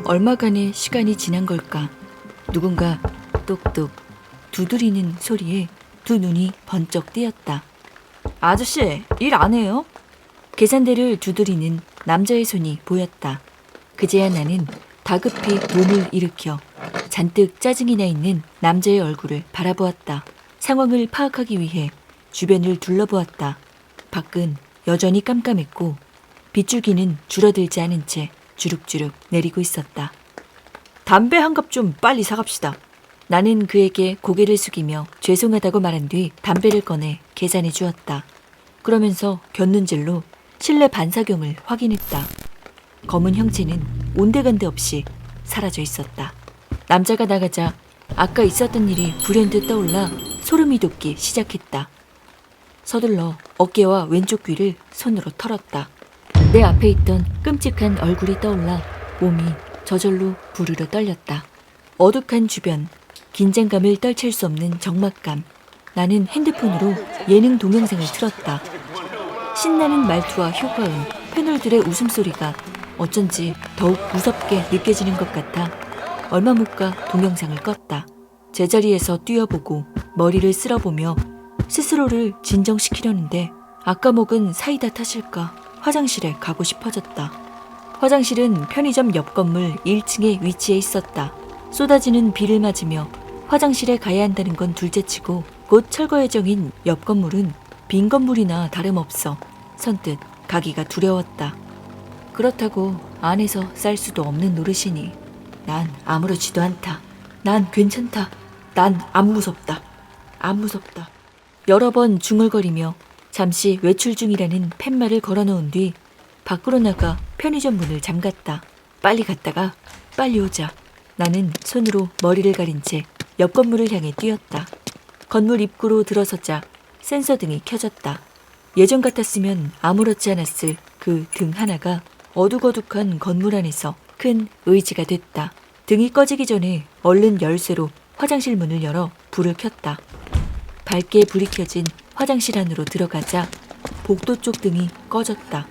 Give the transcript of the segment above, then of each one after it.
얼마간의 시간이 지난 걸까. 누군가 똑똑 두드리는 소리에 두 눈이 번쩍 뜨였다. 아저씨, 일 안 해요? 계산대를 두드리는 남자의 손이 보였다. 그제야 나는 다급히 몸을 일으켜 잔뜩 짜증이 나 있는 남자의 얼굴을 바라보았다. 상황을 파악하기 위해 주변을 둘러보았다. 밖은 여전히 깜깜했고 빗줄기는 줄어들지 않은 채 주룩주룩 내리고 있었다. 담배 한 갑 좀 빨리 사갑시다. 나는 그에게 고개를 숙이며 죄송하다고 말한 뒤 담배를 꺼내 계산해 주었다. 그러면서 곁눈질로 실내 반사경을 확인했다. 검은 형체는 온데간데 없이 사라져 있었다. 남자가 나가자 아까 있었던 일이 불현듯 떠올라 소름이 돋기 시작했다. 서둘러 어깨와 왼쪽 귀를 손으로 털었다. 내 앞에 있던 끔찍한 얼굴이 떠올라 몸이 저절로 부르르 떨렸다. 어둑한 주변, 긴장감을 떨칠 수 없는 적막감. 나는 핸드폰으로 예능 동영상을 틀었다. 신나는 말투와 효과음, 패널들의 웃음소리가 어쩐지 더욱 무섭게 느껴지는 것 같아 얼마 못 가 동영상을 껐다. 제자리에서 뛰어보고 머리를 쓸어보며 스스로를 진정시키려는데 아까 먹은 사이다 탓일까 화장실에 가고 싶어졌다. 화장실은 편의점 옆 건물 1층에 위치해 있었다. 쏟아지는 비를 맞으며 화장실에 가야 한다는 건 둘째치고 곧 철거 예정인 옆 건물은 빈 건물이나 다름없어 선뜻 가기가 두려웠다. 그렇다고 안에서 쌀 수도 없는 노릇이니 난 아무렇지도 않다. 난 괜찮다. 난 안 무섭다. 안 무섭다. 여러 번 중얼거리며 잠시 외출 중이라는 팻말을 걸어놓은 뒤 밖으로 나가 편의점 문을 잠갔다. 빨리 갔다가 빨리 오자. 나는 손으로 머리를 가린 채 옆 건물을 향해 뛰었다. 건물 입구로 들어서자 센서등이 켜졌다. 예전 같았으면 아무렇지 않았을 그 등 하나가 어둑어둑한 건물 안에서 큰 의지가 됐다. 등이 꺼지기 전에 얼른 열쇠로 화장실 문을 열어 불을 켰다. 밝게 불이 켜진 화장실 안으로 들어가자 복도 쪽 등이 꺼졌다.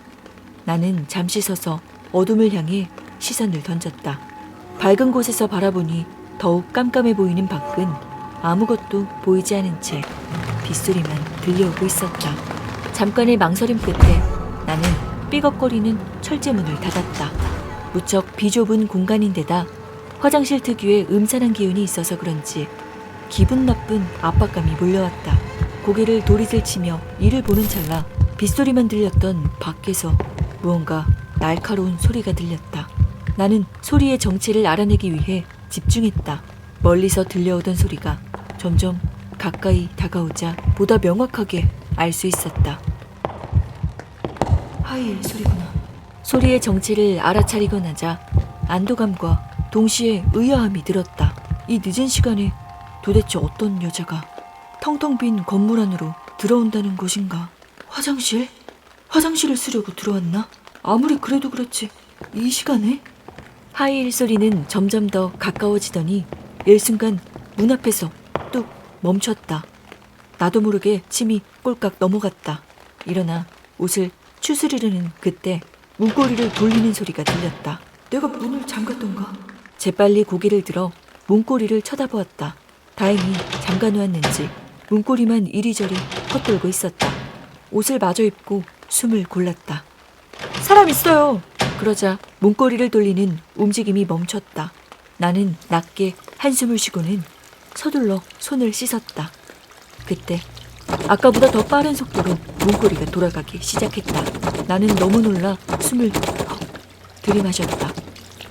나는 잠시 서서 어둠을 향해 시선을 던졌다. 밝은 곳에서 바라보니 더욱 깜깜해 보이는 밖은 아무것도 보이지 않은 채 빗소리만 들려오고 있었다. 잠깐의 망설임 끝에 나는 삐걱거리는 철제문을 닫았다. 무척 비좁은 공간인데다 화장실 특유의 음산한 기운이 있어서 그런지 기분 나쁜 압박감이 몰려왔다. 고개를 도리슬치며 이를 보는 찰나 빗소리만 들렸던 밖에서 무언가 날카로운 소리가 들렸다. 나는 소리의 정체를 알아내기 위해 집중했다. 멀리서 들려오던 소리가 점점 가까이 다가오자 보다 명확하게 알 수 있었다. 하이힐 소리구나. 소리의 정체를 알아차리고 나자 안도감과 동시에 의아함이 들었다. 이 늦은 시간에 도대체 어떤 여자가 텅텅 빈 건물 안으로 들어온다는 것인가? 화장실? 화장실을 쓰려고 들어왔나? 아무리 그래도 그렇지 이 시간에? 하이힐 소리는 점점 더 가까워지더니 일순간 문 앞에서 뚝 멈췄다. 나도 모르게 침이 꼴깍 넘어갔다. 일어나 옷을 추스르려는 그때 문고리를 돌리는 소리가 들렸다. 내가 문을 잠갔던가? 재빨리 고개를 들어 문고리를 쳐다보았다. 다행히 잠가놓았는지 문고리만 이리저리 헛돌고 있었다. 옷을 마저 입고 숨을 골랐다. 사람 있어요! 그러자 문고리를 돌리는 움직임이 멈췄다. 나는 낮게 한숨을 쉬고는 서둘러 손을 씻었다. 그때 아까보다 더 빠른 속도로 문고리가 돌아가기 시작했다. 나는 너무 놀라 숨을 헉 들이마셨다.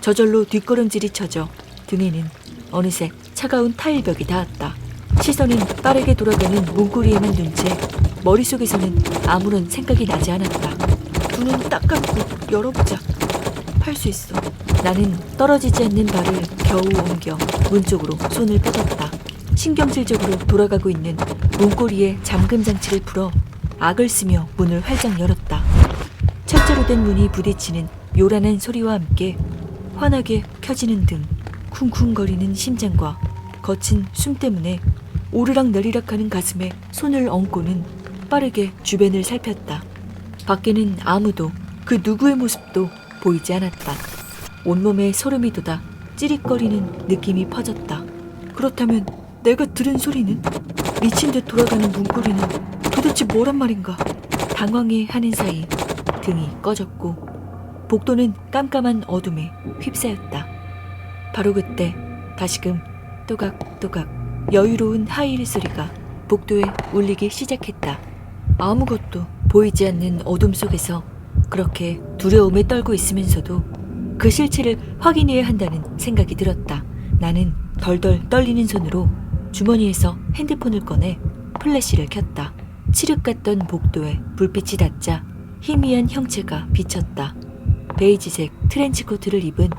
저절로 뒷걸음질이 쳐져 등에는 어느새 차가운 타일벽이 닿았다. 시선은 빠르게 돌아가는 문고리에만 둔 채 머릿속에서는 아무런 생각이 나지 않았다. 두 눈 딱 감고 열어보자. 할 수 있어. 나는 떨어지지 않는 발을 겨우 옮겨 문 쪽으로 손을 뻗었다. 신경질적으로 돌아가고 있는 문고리의 잠금 장치를 풀어 악을 쓰며 문을 활짝 열었다. 철제로 된 문이 부딪히는 요란한 소리와 함께 환하게 켜지는 등, 쿵쿵거리는 심장과 거친 숨 때문에 오르락내리락하는 가슴에 손을 얹고는 빠르게 주변을 살폈다. 밖에는 아무도 그 누구의 모습도 보이지 않았다. 온몸에 소름이 돋아 찌릿거리는 느낌이 퍼졌다. 그렇다면 내가 들은 소리는? 미친 듯 돌아가는 문고리는 도대체 뭐란 말인가? 당황해하는 사이 등이 꺼졌고 복도는 깜깜한 어둠에 휩싸였다. 바로 그때 다시금 또각또각 여유로운 하이힐 소리가 복도에 울리기 시작했다. 아무것도 보이지 않는 어둠 속에서 그렇게 두려움에 떨고 있으면서도 그 실체를 확인해야 한다는 생각이 들었다. 나는 덜덜 떨리는 손으로 주머니에서 핸드폰을 꺼내 플래시를 켰다. 칠흑 같던 복도에 불빛이 닿자 희미한 형체가 비쳤다. 베이지색 트렌치코트를 입은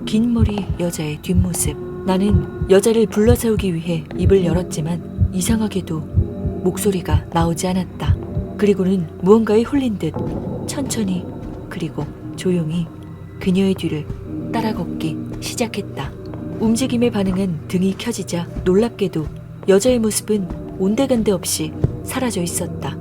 긴 머리 여자의 뒷모습. 나는 여자를 불러세우기 위해 입을 열었지만 이상하게도 목소리가 나오지 않았다. 그리고는 무언가에 홀린 듯 천천히 그리고 조용히 그녀의 뒤를 따라 걷기 시작했다. 움직임에 반응한 등이 켜지자 놀랍게도 여자의 모습은 온데간데 없이 사라져 있었다.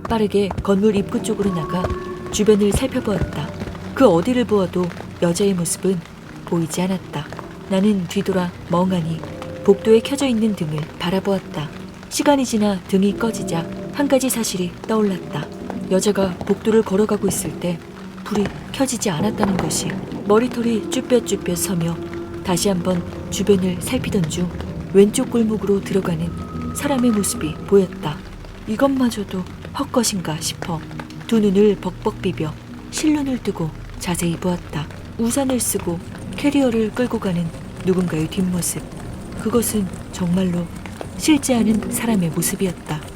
빠르게 건물 입구 쪽으로 나가 주변을 살펴보았다. 그 어디를 보아도 여자의 모습은 보이지 않았다. 나는 뒤돌아 멍하니 복도에 켜져 있는 등을 바라보았다. 시간이 지나 등이 꺼지자 한 가지 사실이 떠올랐다. 여자가 복도를 걸어가고 있을 때 불이 켜지지 않았다는 것이. 머리털이 쭈뼛쭈뼛 서며 다시 한번 주변을 살피던 중 왼쪽 골목으로 들어가는 사람의 모습이 보였다. 이것마저도 헛것인가 싶어 두 눈을 벅벅 비벼 실눈을 뜨고 자세히 보았다. 우산을 쓰고 캐리어를 끌고 가는 누군가의 뒷모습. 그것은 정말로 실제 하는 사람의 모습이었다.